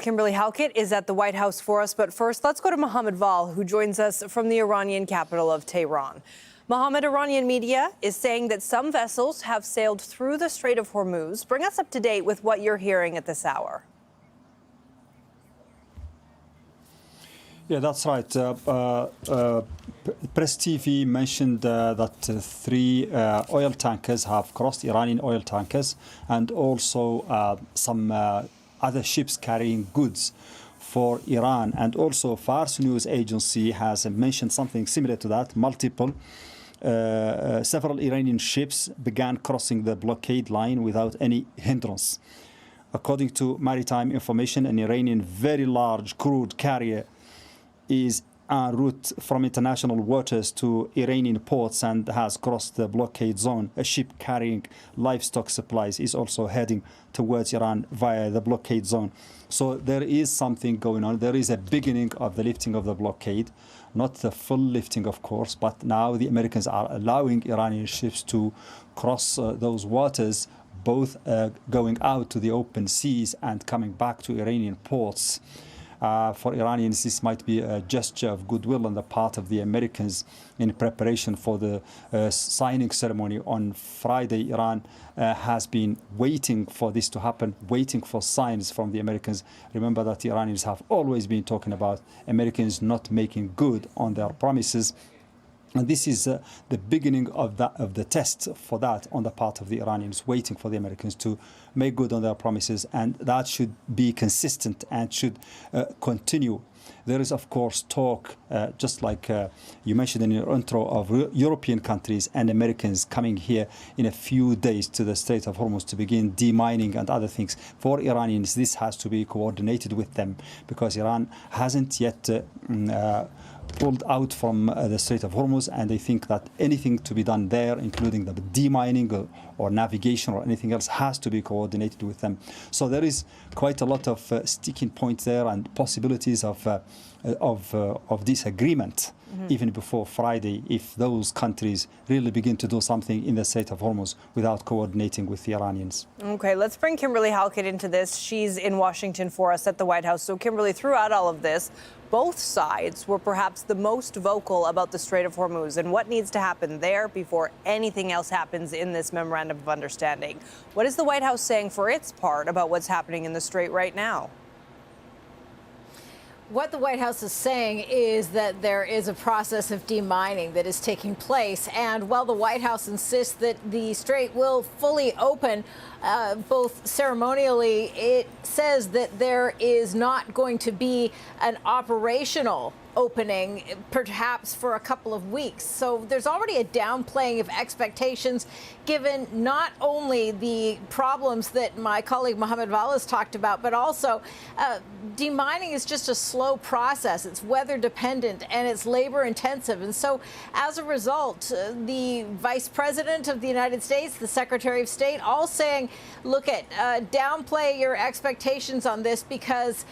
Kimberly Halkett is at the White House for us. But first, let's go to Mohammed Val, who joins us from the Iranian capital of Tehran. Mohammed, Iranian media is saying that some vessels have sailed through the Strait of Hormuz. Bring us up to date with what you're hearing at this hour. Yeah, that's right. Press TV mentioned that three oil tankers have crossed, Iranian oil tankers, and also some other ships carrying goods for Iran. And also Fars news agency has mentioned something similar to that. Several Iranian ships began crossing the blockade line without any hindrance. According to maritime information, an Iranian very large crude carrier is en route from international waters to Iranian ports and has crossed the blockade zone. A ship carrying livestock supplies is also heading towards Iran via the blockade zone. So there is something going on. There is a beginning of the lifting of the blockade, not the full lifting, of course, but now the Americans are allowing Iranian ships to cross those waters, both going out to the open seas and coming back to Iranian ports. For Iranians, this might be a gesture of goodwill on the part of the Americans in preparation for the signing ceremony on Friday. Iran has been waiting for this to happen, waiting for signs from the Americans. Remember that the Iranians have always been talking about Americans not making good on their promises. And this is the beginning of the test for that on the part of the Iranians, waiting for the Americans to make good on their promises, and that should be consistent and should continue. There is, of course, talk, just like you mentioned in your intro, of European countries and Americans coming here in a few days to the Strait of Hormuz to begin demining and other things. For Iranians, this has to be coordinated with them because Iran hasn't yet pulled out from the Strait of Hormuz, and they think that anything to be done there, including the demining or navigation or anything else, has to be coordinated with them. So there is quite a lot of sticking points there and possibilities of disagreement even before Friday if those countries really begin to do something in the Strait of Hormuz without coordinating with the Iranians. Okay, let's bring Kimberly Halkett into this. She's in Washington for us at the White House. So, Kimberly, throughout all of this, both sides were perhaps the most vocal about the Strait of Hormuz and what needs to happen there before anything else happens in this memorandum of understanding. What is the White House saying for its part about what's happening in the Strait right now? What the White House is saying is that there is a process of demining that is taking place. And while the White House insists that the strait will fully open, both ceremonially, it says that there is not going to be an operational opening, perhaps for a couple of weeks. So there's already a downplaying of expectations, given not only the problems that my colleague Mohammed Val has talked about, but also demining is just a slow process. It's weather dependent and it's labor intensive. And so as a result, the Vice President of the United States, the Secretary of State, all saying, look at downplay your expectations on this because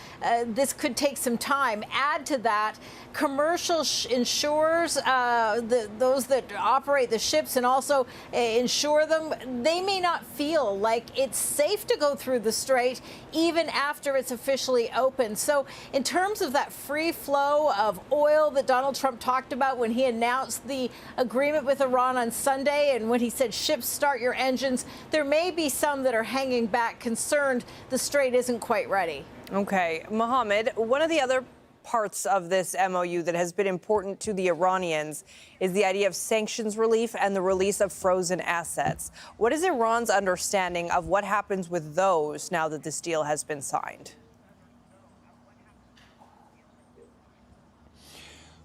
this could take some time. Add to that, commercial insurers, those that operate the ships and also insure them, they may not feel like it's safe to go through the strait even after it's officially open. So in terms of that free flow of oil that Donald Trump talked about when he announced the agreement with Iran on Sunday and when he said ships start your engines, there may be some that are hanging back, concerned the strait isn't quite ready. Okay, Mohammed, one of the other parts of this MOU that has been important to the Iranians is the idea of sanctions relief and the release of frozen assets. What is Iran's understanding of what happens with those now that this deal has been signed?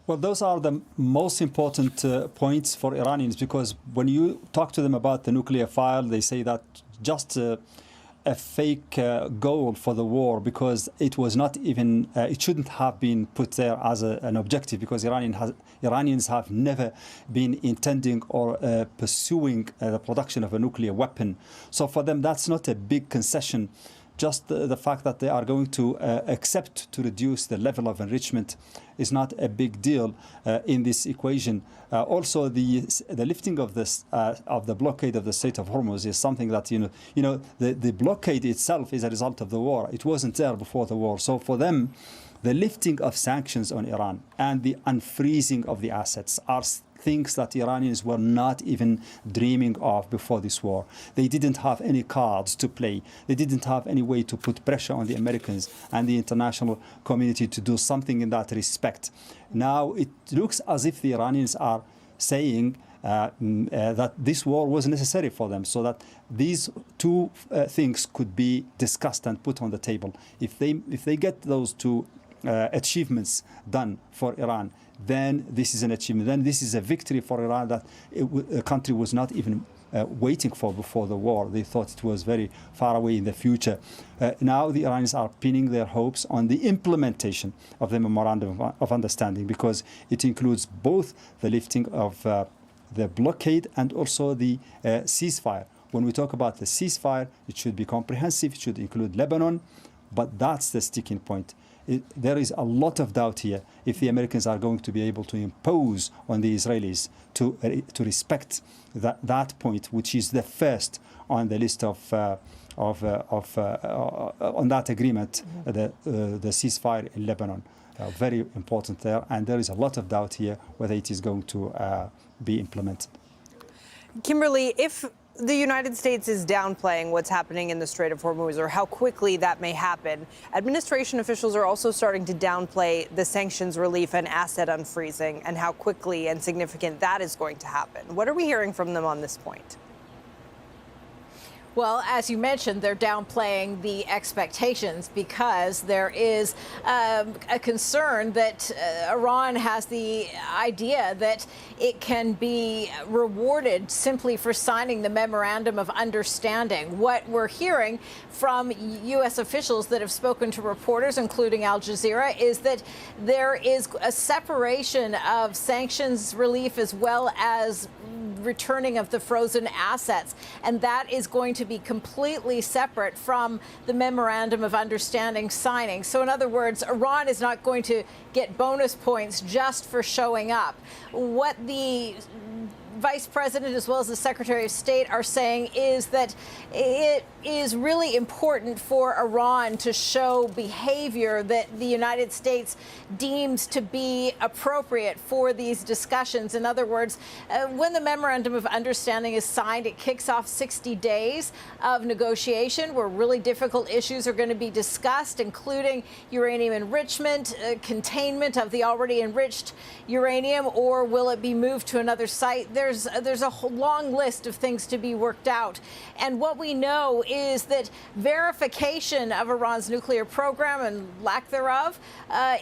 Well, those are the most important points for Iranians, because when you talk to them about the nuclear file, they say that just a fake goal for the war, because it was not even, it shouldn't have been put there as an objective, because Iranians have never been intending or pursuing the production of a nuclear weapon. So for them, that's not a big concession just the fact that they are going to accept to reduce the level of enrichment is not a big deal in this equation. Also, the lifting of this of the blockade of the Strait of Hormuz is something that the blockade itself is a result of the war. It wasn't there before the war. So for them, the lifting of sanctions on Iran and the unfreezing of the assets are things that Iranians were not even dreaming of before this war. They didn't have any cards to play. They didn't have any way to put pressure on the Americans and the international community to do something in that respect. Now it looks as if the Iranians are saying that this war was necessary for them, so that these two things could be discussed and put on the table. If they get those two achievements done for Iran, then this is an achievement. Then this is a victory for Iran that a country was not even waiting for before the war. They thought it was very far away in the future. Now the Iranians are pinning their hopes on the implementation of the memorandum of understanding, because it includes both the lifting of the blockade and also the ceasefire. When we talk about the ceasefire, it should be comprehensive. It should include Lebanon, but that's the sticking point. There is a lot of doubt here if the Americans are going to be able to impose on the Israelis to respect that point, which is the first on the list on that agreement, the ceasefire in Lebanon. Very important there, and there is a lot of doubt here whether it is going to be implemented. Kimberly, if the United States is downplaying what's happening in the Strait of Hormuz, or how quickly that may happen, administration officials are also starting to downplay the sanctions relief and asset unfreezing and how quickly and significant that is going to happen. What are we hearing from them on this point? Well, as you mentioned, they're downplaying the expectations because there is a concern that Iran has the idea that it can be rewarded simply for signing the memorandum of understanding. What we're hearing from U.S. officials that have spoken to reporters, including Al Jazeera, is that there is a separation of sanctions relief as well as returning of the frozen assets, and that is going to be completely separate from the memorandum of understanding signing. So in other words, Iran is not going to get bonus points just for showing up. What the Vice President as well as the Secretary of State are saying is that it is really important for Iran to show behavior that the United States deems to be appropriate for these discussions. In other words, when the Memorandum of Understanding is signed, it kicks off 60 days of negotiation where really difficult issues are going to be discussed, including uranium enrichment, containment of the already enriched uranium, or will it be moved to another site? There's a whole long list of things to be worked out. And what we know is that verification of Iran's nuclear program and lack thereof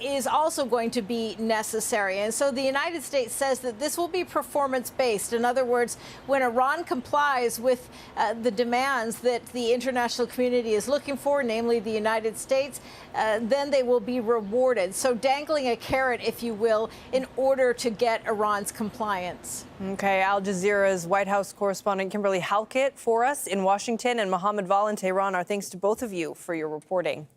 is also going to be necessary. And so the United States says that this will be performance-based. In other words, when Iran complies with the demands that the international community is looking for, namely the United States, then they will be rewarded. So dangling a carrot, if you will, in order to get Iran's compliance. Okay, Al Jazeera's White House correspondent Kimberly Halkett for us in Washington, and Mohammed Val in Tehran. Our thanks to both of you for your reporting.